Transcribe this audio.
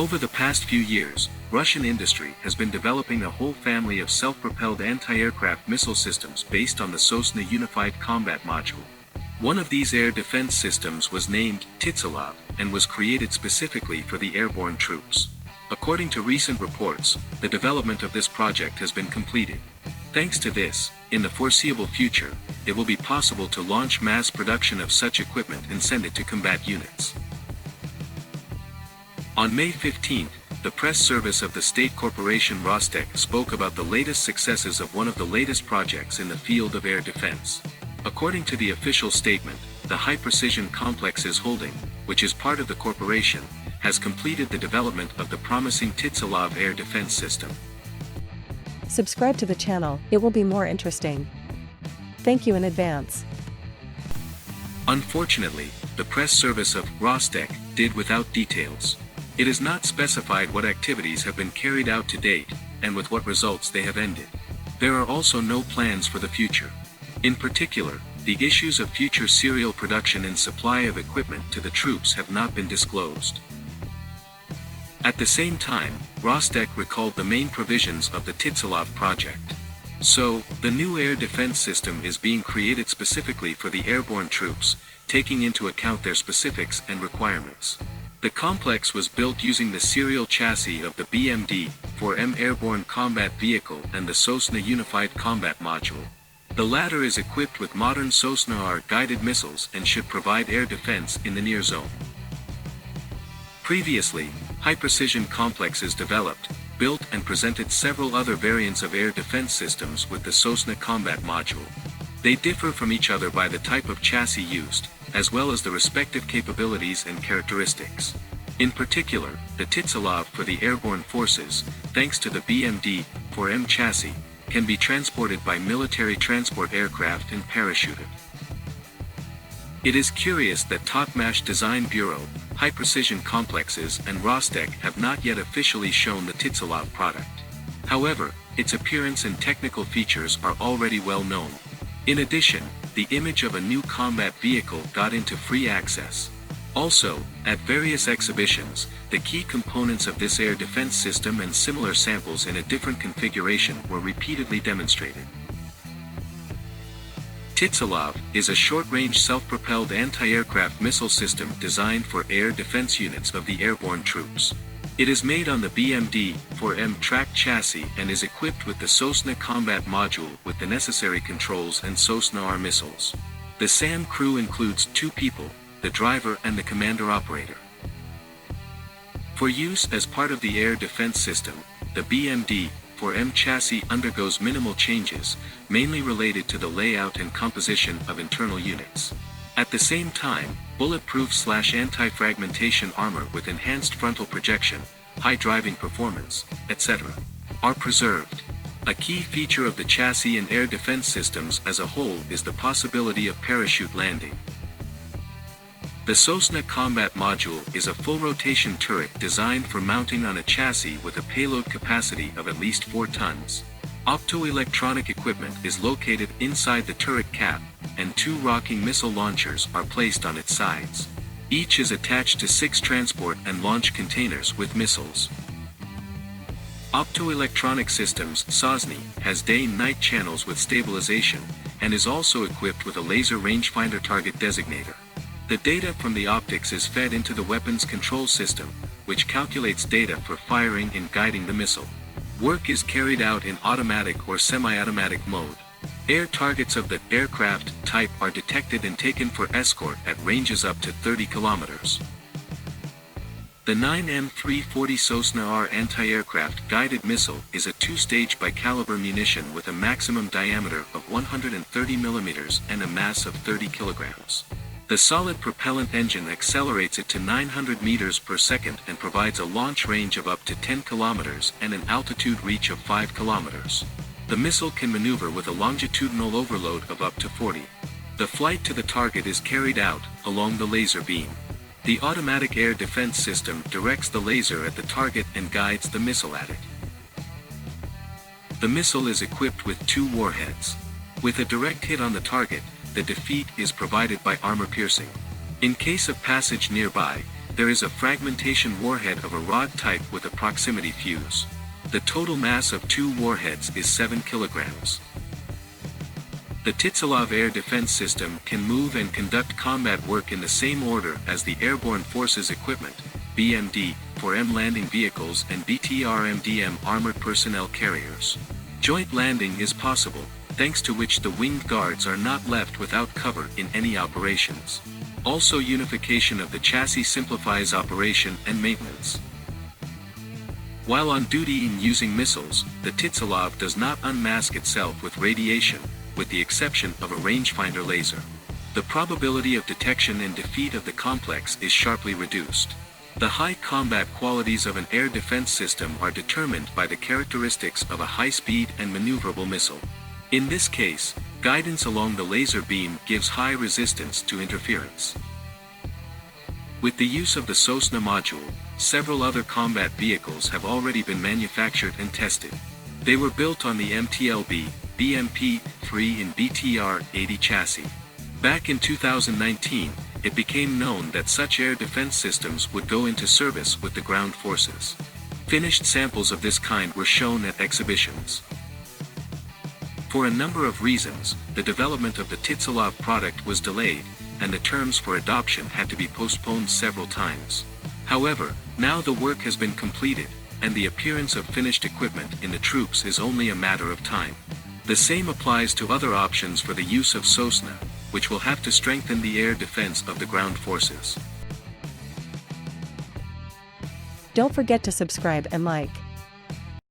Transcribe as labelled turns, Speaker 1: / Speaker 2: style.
Speaker 1: Over the past few years, Russian industry has been developing a whole family of self-propelled anti-aircraft missile systems based on the Sosna Unified Combat Module. One of these air defense systems was named Ptitselov and was created specifically for the airborne troops. According to recent reports, the development of this project has been completed. Thanks to this, in the foreseeable future, it will be possible to launch mass production of such equipment and send it to combat units. On May 15, the press service of the state corporation Rostec spoke about the latest successes of one of the latest projects in the field of air defense. According to the official statement, the High Precision Complexes Holding, which is part of the corporation, has completed the development of the promising Ptitselov air defense system.
Speaker 2: Subscribe to the channel, it will be more interesting. Thank you in advance.
Speaker 1: Unfortunately, the press service of Rostec did without details. It is not specified what activities have been carried out to date, and with what results they have ended. There are also no plans for the future. In particular, the issues of future serial production and supply of equipment to the troops have not been disclosed. At the same time, Rostec recalled the main provisions of the Ptitselov project. So, the new air defense system is being created specifically for the airborne troops, taking into account their specifics and requirements. The complex was built using the serial chassis of the BMD-4M airborne combat vehicle and the Sosna Unified Combat Module. The latter is equipped with modern Sosna-R guided missiles and should provide air defense in the near zone. Previously, High Precision Complexes developed, built and presented several other variants of air defense systems with the Sosna Combat Module. They differ from each other by the type of chassis used, as well as the respective capabilities and characteristics. In particular, the Ptitselov for the airborne forces, thanks to the BMD-4M chassis, can be transported by military transport aircraft and parachuted. It is curious that Tokmash Design Bureau, High Precision Complexes and Rostec have not yet officially shown the Ptitselov product. However, its appearance and technical features are already well known. In addition, the image of a new combat vehicle got into free access. Also, at various exhibitions, the key components of this air defense system and similar samples in a different configuration were repeatedly demonstrated. Ptitselov is a short-range self-propelled anti-aircraft missile system designed for air defense units of the airborne troops. It is made on the BMD-4M tracked chassis and is equipped with the Sosna Combat Module with the necessary controls and Sosna-R missiles. The SAM crew includes 2 people, the driver and the commander-operator. For use as part of the air defense system, the BMD-4M chassis undergoes minimal changes, mainly related to the layout and composition of internal units. At the same time, bulletproof/anti-fragmentation armor with enhanced frontal projection, high driving performance, etc., are preserved. A key feature of the chassis and air defense systems as a whole is the possibility of parachute landing. The Sosna Combat Module is a full-rotation turret designed for mounting on a chassis with a payload capacity of at least 4 tons. Optoelectronic equipment is located inside the turret cap, and 2 rocking missile launchers are placed on its sides. Each is attached to 6 transport and launch containers with missiles. Optoelectronic Systems (SOSNI) has day-night channels with stabilization, and is also equipped with a laser rangefinder target designator. The data from the optics is fed into the weapons control system, which calculates data for firing and guiding the missile. Work is carried out in automatic or semi-automatic mode. Air targets of the aircraft type are detected and taken for escort at ranges up to 30 kilometers. The 9M340 Sosna-R anti-aircraft guided missile is a 2-stage bicaliber munition with a maximum diameter of 130 mm and a mass of 30 kilograms. The solid propellant engine accelerates it to 900 meters per second and provides a launch range of up to 10 kilometers and an altitude reach of 5 kilometers. The missile can maneuver with a longitudinal overload of up to 40. The flight to the target is carried out along the laser beam. The automatic air defense system directs the laser at the target and guides the missile at it. The missile is equipped with 2 warheads. With a direct hit on the target, the defeat is provided by armor piercing. In case of passage nearby, there is a fragmentation warhead of a rod type with a proximity fuse. The total mass of 2 warheads is 7 kilograms. The Ptitselov air defense system can move and conduct combat work in the same order as the Airborne Forces Equipment, BMD, for M landing vehicles and BTRMDM armored personnel carriers. Joint landing is possible, thanks to which the winged guards are not left without cover in any operations. Also, unification of the chassis simplifies operation and maintenance. While on duty in using missiles, the Ptitselov does not unmask itself with radiation, with the exception of a rangefinder laser. The probability of detection and defeat of the complex is sharply reduced. The high combat qualities of an air defense system are determined by the characteristics of a high-speed and maneuverable missile. In this case, guidance along the laser beam gives high resistance to interference. With the use of the Sosna module, several other combat vehicles have already been manufactured and tested. They were built on the MTLB, BMP-3 and BTR-80 chassis. Back in 2019, it became known that such air defense systems would go into service with the ground forces. Finished samples of this kind were shown at exhibitions. For a number of reasons, the development of the Ptitselov product was delayed, and the terms for adoption had to be postponed several times. However, now the work has been completed, and the appearance of finished equipment in the troops is only a matter of time. The same applies to other options for the use of Sosna, which will have to strengthen the air defense of the ground forces.
Speaker 2: Don't forget to subscribe and like.